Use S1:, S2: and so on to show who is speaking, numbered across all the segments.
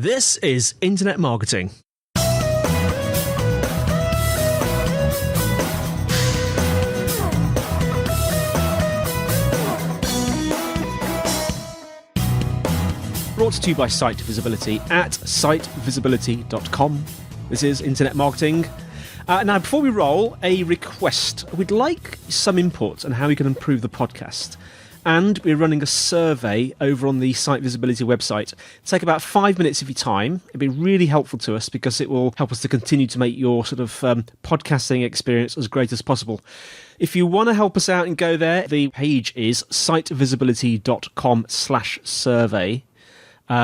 S1: This is Internet Marketing. Brought to you by Site Visibility at sitevisibility.com. This is Internet Marketing. Now, before we roll, a request. We'd like some input on how we can improve the podcast. And we're running a survey over on the Site Visibility website. Take about 5 minutes of your time. It'd be really helpful to us because it will help us to continue to make your sort of podcasting experience as great as possible. If you want to help us out and go there, the page is sitevisibility.com/survey.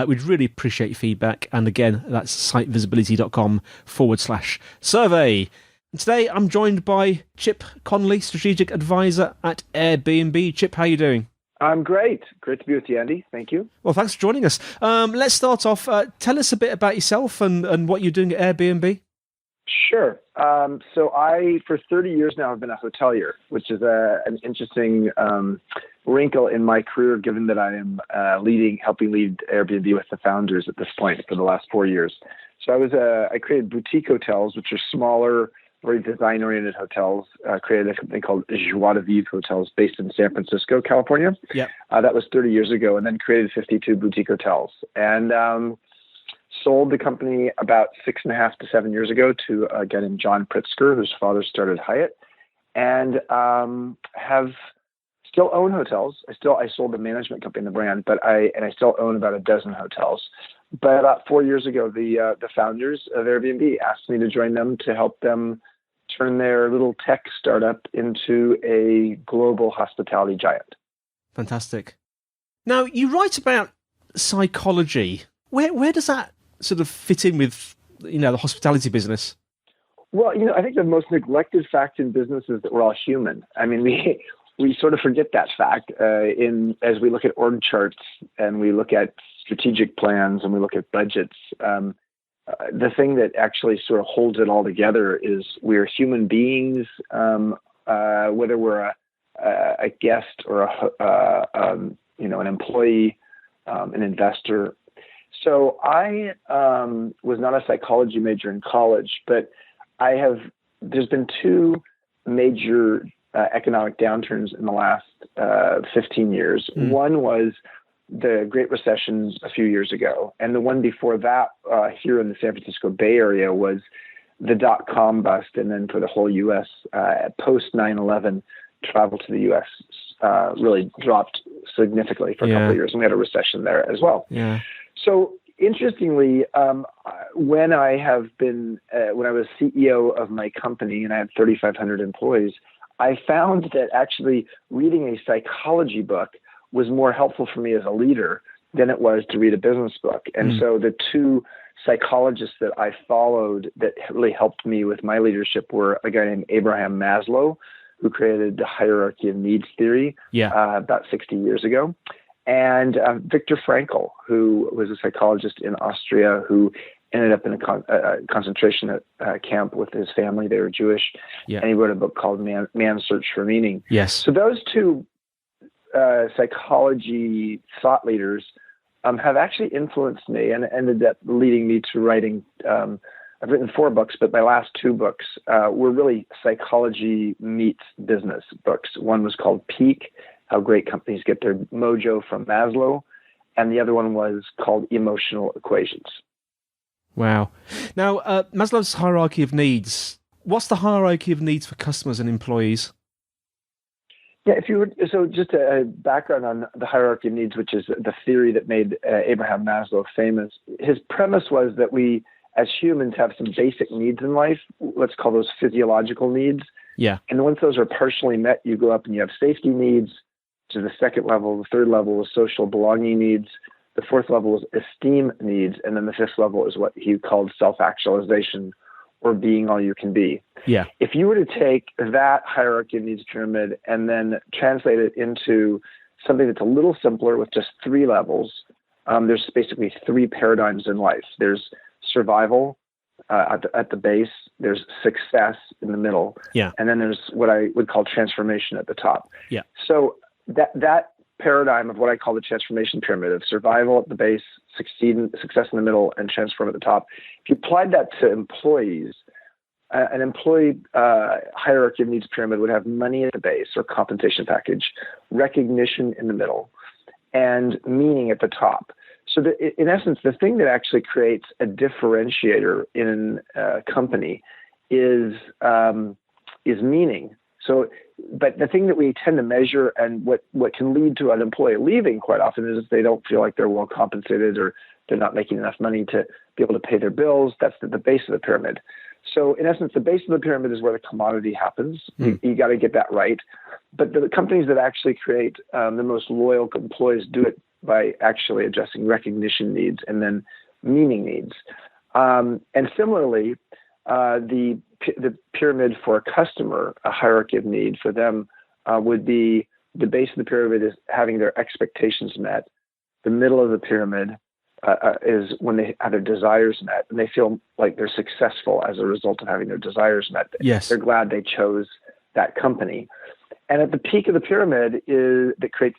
S1: We'd really appreciate your feedback. And again, that's sitevisibility.com/survey. And today I'm joined by Chip Conley, Strategic Advisor at Airbnb. Chip, how are you doing?
S2: I'm great. Great to be with you, Andy. Thank you.
S1: Well, thanks for joining us. Let's start off. Tell us a bit about yourself and what you're doing at Airbnb.
S2: Sure. So I, for 30 years now, have been a hotelier, which is an interesting wrinkle in my career, given that I am helping lead Airbnb with the founders at this point for the last 4 years. So I created boutique hotels, which are smaller, very design-oriented hotels. Created a company called Joie de Vivre Hotels based in San Francisco, California.
S1: Yeah.
S2: That was 30 years ago, and then created 52 boutique hotels. And sold the company about 6.5 to 7 years ago to a guy named John Pritzker, whose father started Hyatt, and have still own hotels. I sold the management company and the brand, but I still own about a dozen hotels. But about 4 years ago, the founders of Airbnb asked me to join them to help them turn their little tech startup into a global hospitality giant.
S1: Fantastic. Now, you write about psychology. Where does that sort of fit in with, the hospitality business?
S2: Well, I think the most neglected fact in business is that we're all human. I mean, we sort of forget that fact as we look at org charts and we look at strategic plans and we look at budgets. The thing that actually sort of holds it all together is we're human beings, whether we're a guest or an employee, an investor. So I was not a psychology major in college, but there's been two major economic downturns in the last 15 years. One was the Great Recession a few years ago. And the one before that here in the San Francisco Bay Area was the dot-com bust. And then for the whole U.S., post 9/11, travel to the U.S. Really dropped significantly for a couple of years. And we had a recession there as well.
S1: Yeah.
S2: So interestingly, when I was CEO of my company and I had 3,500 employees, I found that actually reading a psychology book was more helpful for me as a leader than it was to read a business book. And so the two psychologists that I followed that really helped me with my leadership were a guy named Abraham Maslow, who created the hierarchy of needs theory about 60 years ago, and Viktor Frankl, who was a psychologist in Austria who ended up in a concentration camp with his family. They were Jewish, and he wrote a book called Man's Search for Meaning.
S1: Yes.
S2: So those two psychology thought leaders have actually influenced me and ended up leading me to writing. I've written 4 books, but my last 2 books were really psychology meets business books. One was called Peak, How Great Companies Get Their Mojo from Maslow, and the other one was called Emotional Equations.
S1: Wow. Now, Maslow's hierarchy of needs. What's the hierarchy of needs for customers and employees?
S2: Yeah, so just a background on the hierarchy of needs, which is the theory that made Abraham Maslow famous. His premise was that we, as humans, have some basic needs in life. Let's call those physiological needs.
S1: Yeah.
S2: And once those are partially met, you go up and you have safety needs to the second level. The third level is social belonging needs. The fourth level is esteem needs. And then the fifth level is what he called self-actualization, or being all you can be.
S1: Yeah.
S2: If you were to take that hierarchy of needs pyramid and then translate it into something that's a little simpler with just 3 levels, there's basically 3 paradigms in life. There's survival at the base, there's success in the middle, and then there's what I would call transformation at the top.
S1: Yeah.
S2: So that paradigm of what I call the transformation pyramid of survival at the base, success in the middle, and transform at the top. If you applied that to employees, an employee hierarchy of needs pyramid would have money at the base or compensation package, recognition in the middle, and meaning at the top. So in essence, the thing that actually creates a differentiator in a company is meaning. So, but the thing that we tend to measure and what can lead to an employee leaving quite often is they don't feel like they're well compensated or they're not making enough money to be able to pay their bills. That's the base of the pyramid. So in essence, the base of the pyramid is where the commodity happens. You got to get that right. But the companies that actually create the most loyal employees do it by actually addressing recognition needs and then meaning needs. And similarly, the pyramid for a customer, a hierarchy of need for them would be the base of the pyramid is having their expectations met. The middle of the pyramid is when they have their desires met and they feel like they're successful as a result of having their desires met.
S1: Yes.
S2: They're glad they chose that company. And at the peak of the pyramid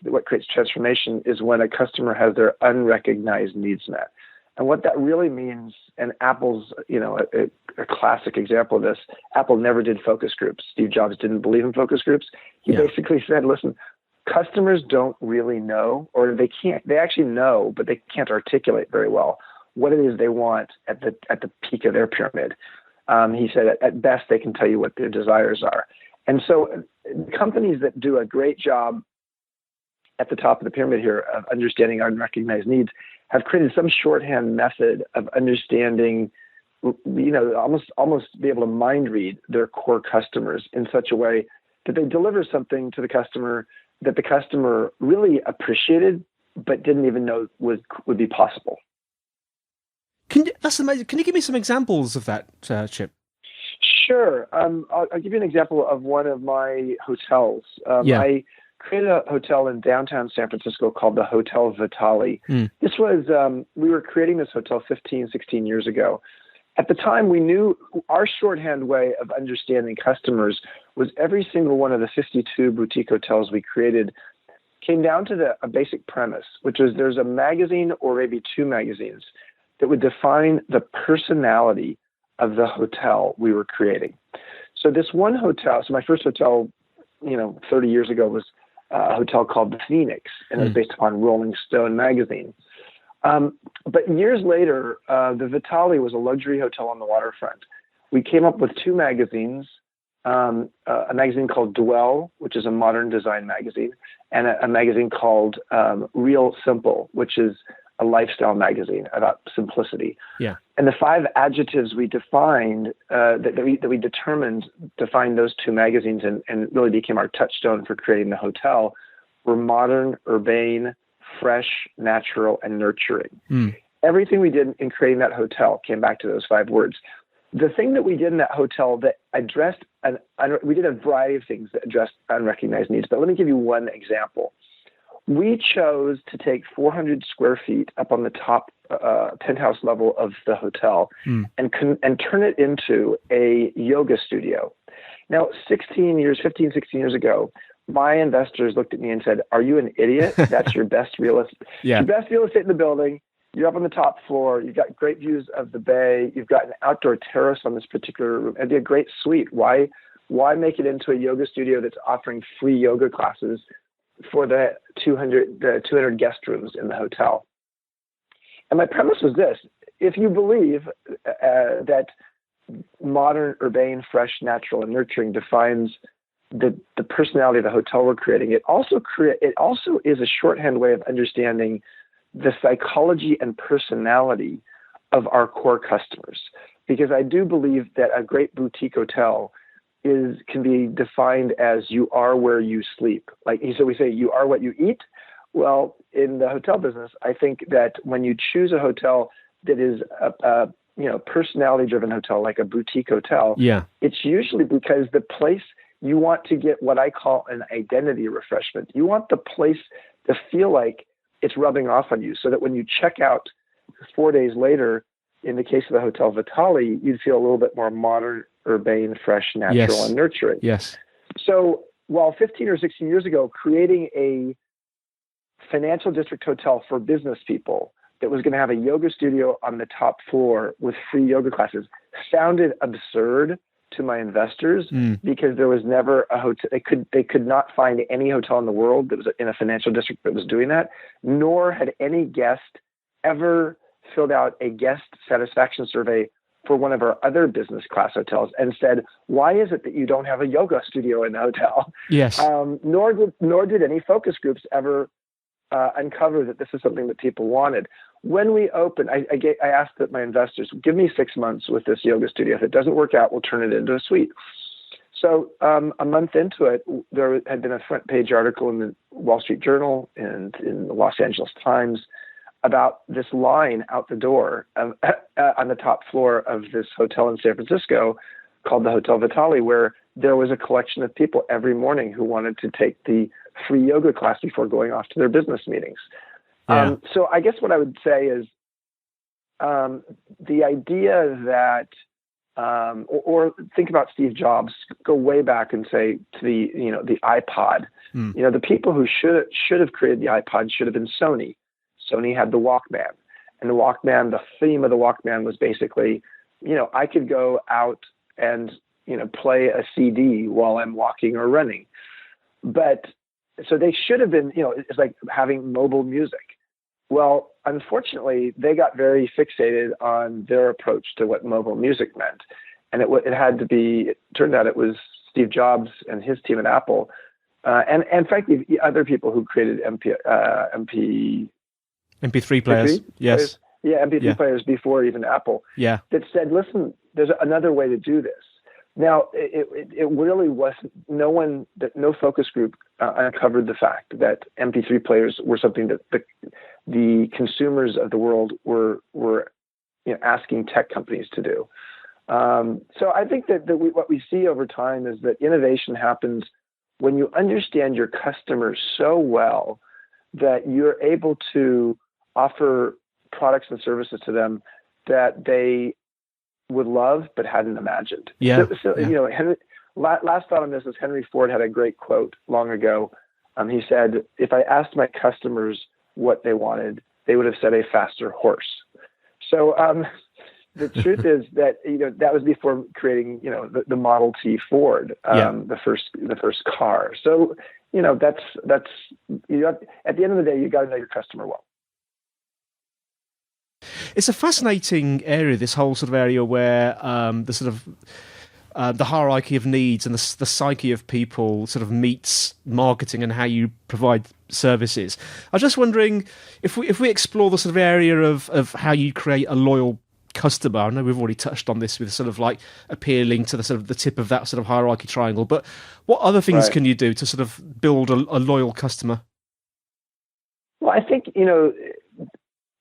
S2: what creates transformation is when a customer has their unrecognized needs met. And what that really means, and Apple's, a classic example of this, Apple never did focus groups. Steve Jobs didn't believe in focus groups. He basically said, listen, customers don't really know, or they actually know, but they can't articulate very well what it is they want at the peak of their pyramid. He said, at best, they can tell you what their desires are. And so companies that do a great job at the top of the pyramid here of understanding unrecognized needs have created some shorthand method of understanding, almost be able to mind read their core customers in such a way that they deliver something to the customer that the customer really appreciated, but didn't even know would be possible.
S1: That's amazing. Can you give me some examples of that, Chip?
S2: Sure. I'll give you an example of one of my hotels. I created a hotel in downtown San Francisco called the Hotel Vitaly. This was, we were creating this hotel 15, 16 years ago. At the time, we knew our shorthand way of understanding customers was every single one of the 52 boutique hotels we created came down to a basic premise, which is there's a magazine or maybe two magazines that would define the personality of the hotel we were creating. So this one hotel, my first hotel, 30 years ago was a hotel called the Phoenix, and it was based upon Rolling Stone magazine. But years later, the Vitaly was a luxury hotel on the waterfront. We came up with two magazines, a magazine called Dwell, which is a modern design magazine, and a magazine called Real Simple, which is a lifestyle magazine about simplicity. Yeah. And the 5 adjectives we defined, that we determined defined those two magazines and really became our touchstone for creating the hotel were modern, urbane, fresh, natural, and nurturing. Everything we did in creating that hotel came back to those 5 words. The thing that we did in that hotel that addressed, we did a variety of things that addressed unrecognized needs, but let me give you one example. We chose to take 400 square feet up on the top penthouse level of the hotel and turn it into a yoga studio. Now, 15, 16 years ago, my investors looked at me and said, "Are you an idiot? That's your best real estate. Your best real estate in the building. You're up on the top floor. You've got great views of the bay. You've got an outdoor terrace on this particular room. It'd be a great suite. Why make it into a yoga studio that's offering free yoga classes for the 200 guest rooms in the hotel?" And my premise was this: if you believe that modern, urbane, fresh, natural, and nurturing defines the personality of the hotel we're creating, it also is a shorthand way of understanding the psychology and personality of our core customers. Because I do believe that a great boutique hotel can be defined as you are where you sleep. So we say you are what you eat. Well, in the hotel business, I think that when you choose a hotel that is a personality-driven hotel, like a boutique hotel, it's usually because the place you want to get what I call an identity refreshment. You want the place to feel like it's rubbing off on you, so that when you check out 4 days later, in the case of the Hotel Vitaly, you'd feel a little bit more modern, urbane, fresh, natural, and nurturing.
S1: Yes.
S2: So while 15 or 16 years ago, creating a financial district hotel for business people that was going to have a yoga studio on the top floor with free yoga classes sounded absurd to my investors because there was never a hotel. They could not find any hotel in the world that was in a financial district that was doing that, nor had any guest ever filled out a guest satisfaction survey for one of our other business class hotels and said, why is it that you don't have a yoga studio in the hotel?
S1: Yes.
S2: Nor did any focus groups ever uncover that this is something that people wanted. When we opened, I asked that my investors, give me 6 months with this yoga studio. If it doesn't work out, we'll turn it into a suite. So a month into it, there had been a front page article in the Wall Street Journal and in the Los Angeles Times about this line out the door on the top floor of this hotel in San Francisco called the Hotel Vitaly, where there was a collection of people every morning who wanted to take the free yoga class before going off to their business meetings.
S1: Yeah.
S2: So I guess what I would say is the idea that, or think about Steve Jobs, go way back and say to the iPod, the people who should have created the iPod should have been Sony. Sony had the Walkman, and the Walkman, the theme of the Walkman was basically, I could go out and, play a CD while I'm walking or running. But so they should have been, it's like having mobile music. Well, unfortunately, they got very fixated on their approach to what mobile music meant. And it turned out it was Steve Jobs and his team at Apple, and frankly, other people who created
S1: MP3 players. Yes.
S2: Yeah, MP3 players before even Apple.
S1: Yeah.
S2: That said, listen, there's another way to do this. Now, it really wasn't, no focus group uncovered the fact that MP3 players were something that the consumers of the world were asking tech companies to do. So I think that what we see over time is that innovation happens when you understand your customers so well that you're able to offer products and services to them that they would love but hadn't imagined.
S1: Yeah.
S2: So last thought on this is Henry Ford had a great quote long ago. He said, "If I asked my customers what they wanted, they would have said a faster horse." So the truth is that that was before creating the Model T Ford, the first car. So that's at the end of the day, you got to know your customer well.
S1: It's a fascinating area, this whole sort of area where the sort of the hierarchy of needs and the psyche of people sort of meets marketing and how you provide services. I was just wondering if we explore the sort of area of how you create a loyal customer. I know we've already touched on this with sort of like appealing to the sort of the tip of that sort of hierarchy triangle, but what other things can you do to sort of build a loyal customer?
S2: Well, I think,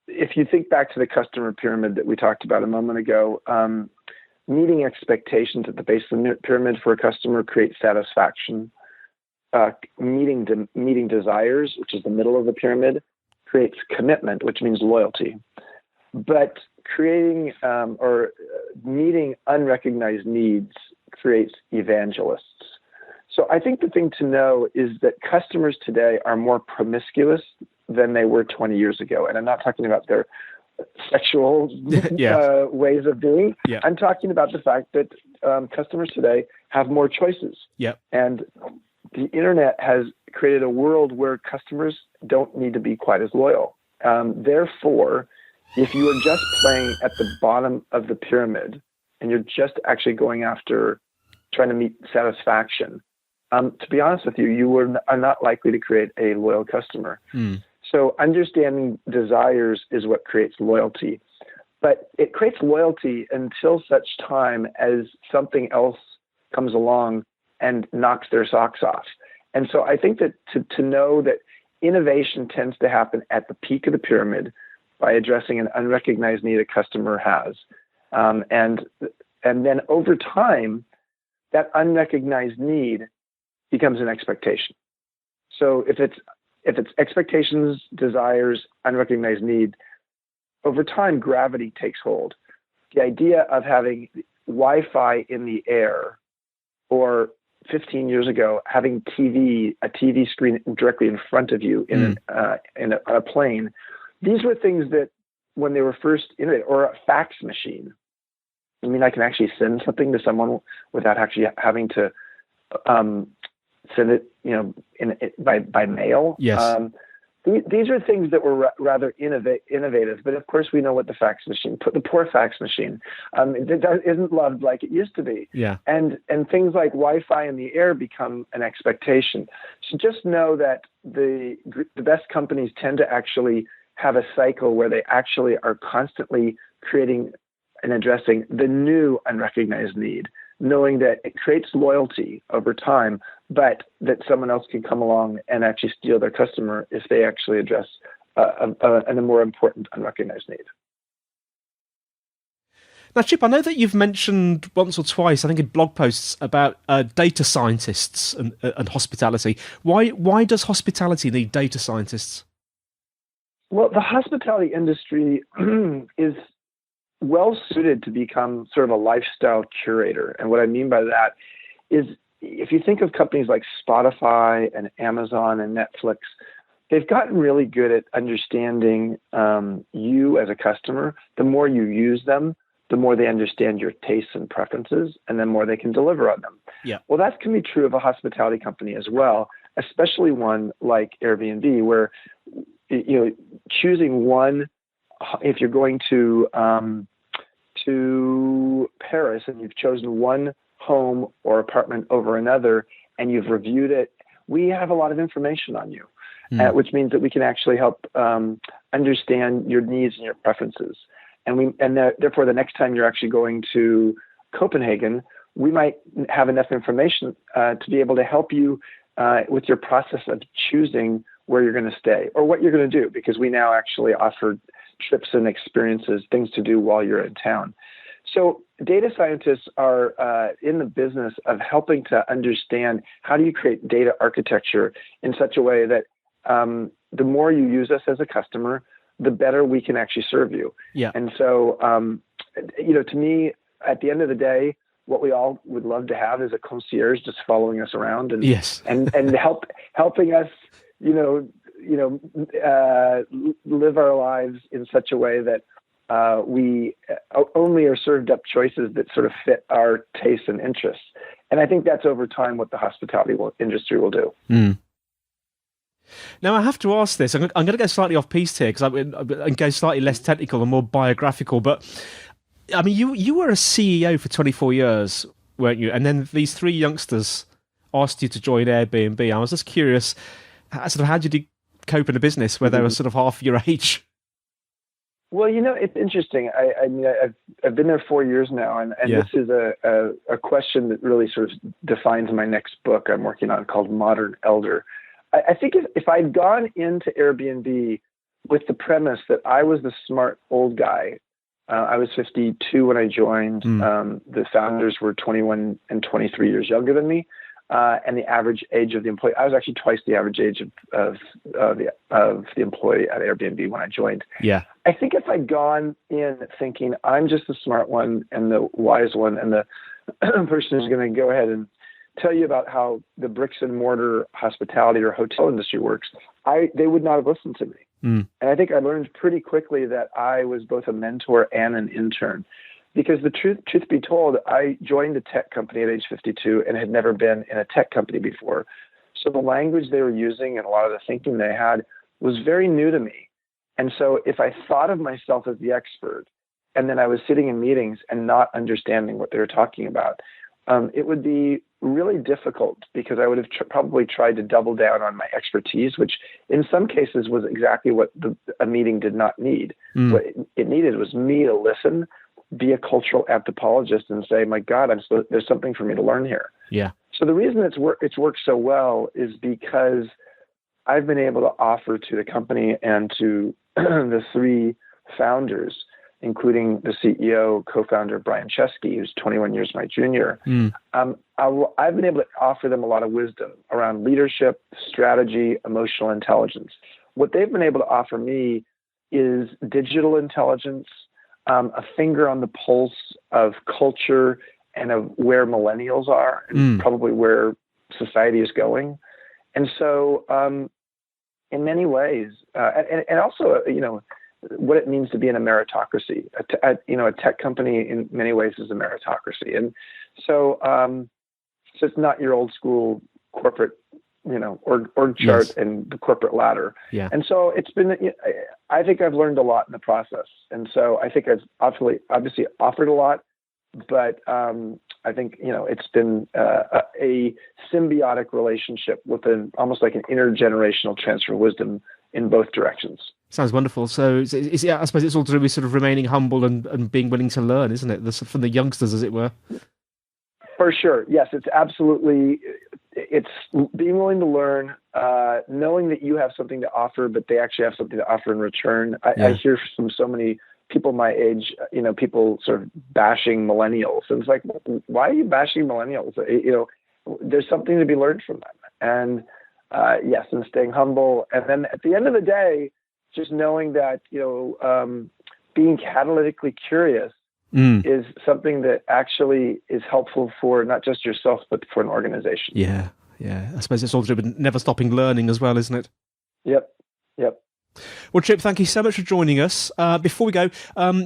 S2: if you think back to the customer pyramid that we talked about a moment ago, meeting expectations at the base of the pyramid for a customer creates satisfaction. Meeting desires, which is the middle of the pyramid, creates commitment, which means loyalty. But creating or meeting unrecognized needs creates evangelists. So I think the thing to know is that customers today are more promiscuous than they were 20 years ago. And I'm not talking about their sexual ways of doing. Yeah. I'm talking about the fact that customers today have more choices. Yep. And the internet has created a world where customers don't need to be quite as loyal. Therefore, if you are just playing at the bottom of the pyramid and you're just actually going after trying to meet satisfaction, to be honest with you, you are not likely to create a loyal customer. So understanding desires is what creates loyalty. But it creates loyalty until such time as something else comes along and knocks their socks off. And so I think that to know that innovation tends to happen at the peak of the pyramid by addressing an unrecognized need a customer has. And then over time, that unrecognized need becomes an expectation. So if it's expectations, desires, unrecognized need, over time, gravity takes hold. The idea of having Wi-Fi in the air or 15 years ago, having a TV screen directly in front of you on a plane, these were things that when they were first innovated, or a fax machine. I mean, I can actually send something to someone without actually having to send it, by mail.
S1: Yes.
S2: These are things that were rather innovative, but of course we know what the poor fax machine, isn't loved like it used to be.
S1: Yeah.
S2: And things like Wi-Fi in the air become an expectation. So just know that the best companies tend to actually have a cycle where they actually are constantly creating and addressing the new unrecognized need, knowing that it creates loyalty over time, but that someone else can come along and actually steal their customer if they actually address a more important unrecognized need.
S1: Now, Chip, I know that you've mentioned once or twice, I think in blog posts, about data scientists and hospitality. Why does hospitality need data scientists?
S2: Well, the hospitality industry is well suited to become sort of a lifestyle curator. And what I mean by that is, if you think of companies like Spotify and Amazon and Netflix, they've gotten really good at understanding you as a customer. The more you use them, the more they understand your tastes and preferences, and the more they can deliver on them.
S1: Yeah.
S2: Well, that can be true of a hospitality company as well, especially one like Airbnb, where choosing one, if you're going to Paris and you've chosen one home or apartment over another and you've reviewed it, we have a lot of information on you, which means that we can actually help understand your needs and your preferences. And therefore, the next time you're actually going to Copenhagen, we might have enough information to be able to help you with your process of choosing where you're going to stay or what you're going to do, because we now actually offer trips and experiences, things to do while you're in town. So data scientists are in the business of helping to understand how do you create data architecture in such a way that the more you use us as a customer, the better we can actually serve you.
S1: Yeah.
S2: And so, to me, at the end of the day, what we all would love to have is a concierge just following us around and
S1: yes.
S2: and helping us, live our lives in such a way that we only are served up choices that sort of fit our tastes and interests. And I think that's over time what the hospitality industry will do.
S1: Mm. Now, I have to ask this. I'm going to go slightly off piste here because I'm go slightly less technical and more biographical. But I mean, you were a CEO for 24 years, weren't you? And then these three youngsters asked you to join Airbnb. I was just curious, how did you cope in a business where they were sort of half your age?
S2: Well, it's interesting. I've been there 4 years now, and this is a question that really sort of defines my next book I'm working on called Modern Elder. I think if I'd gone into Airbnb with the premise that I was the smart old guy, I was 52 when I joined. The founders were 21 and 23 years younger than me. And the average age of the employee, I was actually twice the average age of the employee at Airbnb when I joined.
S1: Yeah.
S2: I think if I'd gone in thinking I'm just the smart one and the wise one and the person who's going to go ahead and tell you about how the bricks and mortar hospitality or hotel industry works, they would not have listened to me. And I think I learned pretty quickly that I was both a mentor and an intern. Because the truth be told, I joined a tech company at age 52 and had never been in a tech company before. So the language they were using and a lot of the thinking they had was very new to me. And so if I thought of myself as the expert and then I was sitting in meetings and not understanding what they were talking about, it would be really difficult because I would have probably tried to double down on my expertise, which in some cases was exactly what a meeting did not need. What it needed was me to listen, be a cultural anthropologist and say, my God, there's something for me to learn here.
S1: Yeah.
S2: So the reason it's worked so well is because I've been able to offer to the company and to the three founders, including the CEO, co-founder, Brian Chesky, who's 21 years my junior. I've been able to offer them a lot of wisdom around leadership, strategy, emotional intelligence. What they've been able to offer me is digital intelligence, a finger on the pulse of culture and of where millennials are and probably where society is going. And so, in many ways, and also, what it means to be in a meritocracy. A tech company in many ways is a meritocracy. And so, so it's not your old school corporate, org chart and the corporate ladder.
S1: Yeah.
S2: And so it's been, I think I've learned a lot in the process. And so I think I've obviously offered a lot, but I think, it's been a symbiotic relationship with almost like an intergenerational transfer of wisdom in both directions.
S1: Sounds wonderful. So I suppose it's all to do with sort of remaining humble and being willing to learn, isn't it? From the youngsters, as it were.
S2: For sure. Yes, it's absolutely, it's being willing to learn, knowing that you have something to offer, but they actually have something to offer in return. I hear from so many people my age, people sort of bashing millennials. And it's like, why are you bashing millennials? There's something to be learned from them. And yes, and staying humble. And then at the end of the day, just knowing that, being catalytically curious is something that actually is helpful for not just yourself, but for an organization.
S1: Yeah. I suppose it's all to do with never stopping learning as well, isn't it?
S2: Yep.
S1: Well, Chip, thank you so much for joining us. Before we go,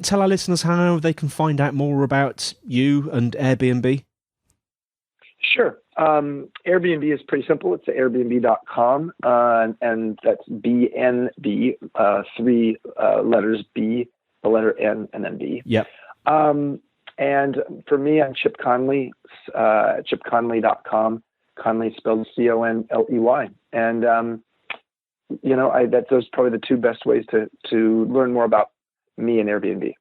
S1: tell our listeners how they can find out more about you and Airbnb.
S2: Sure. Airbnb is pretty simple. It's airbnb.com, and that's BNB, 3 letters, B, the letter N, and then B.
S1: Yep.
S2: And for me, I'm Chip Conley, chipconley.com. Conley spelled Conley. And, those are probably the 2 best ways to learn more about me and Airbnb.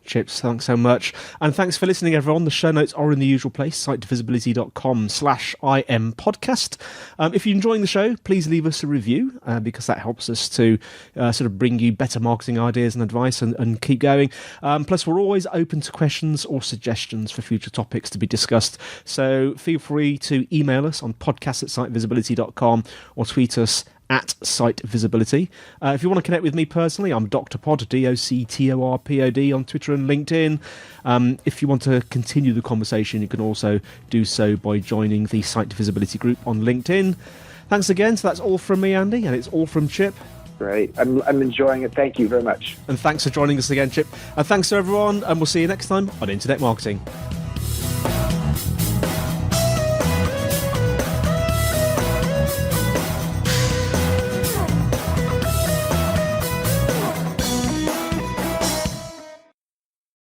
S1: Chips, thanks so much. And thanks for listening, everyone. The show notes are in the usual place, sitevisibility.com/IM podcast. If you're enjoying the show, please leave us a review because that helps us to sort of bring you better marketing ideas and advice and keep going. Plus, we're always open to questions or suggestions for future topics to be discussed. So feel free to email us on podcast@sitevisibility.com or tweet us at Site Visibility. If you want to connect with me personally, I'm Dr. Pod, DoctorPod on Twitter and LinkedIn. If you want to continue the conversation, you can also do so by joining the Site Visibility group on LinkedIn. Thanks again. So that's all from me, Andy, and it's all from Chip.
S2: Great. I'm enjoying it. Thank you very much.
S1: And thanks for joining us again, Chip. And thanks to everyone, and we'll see you next time on Internet Marketing.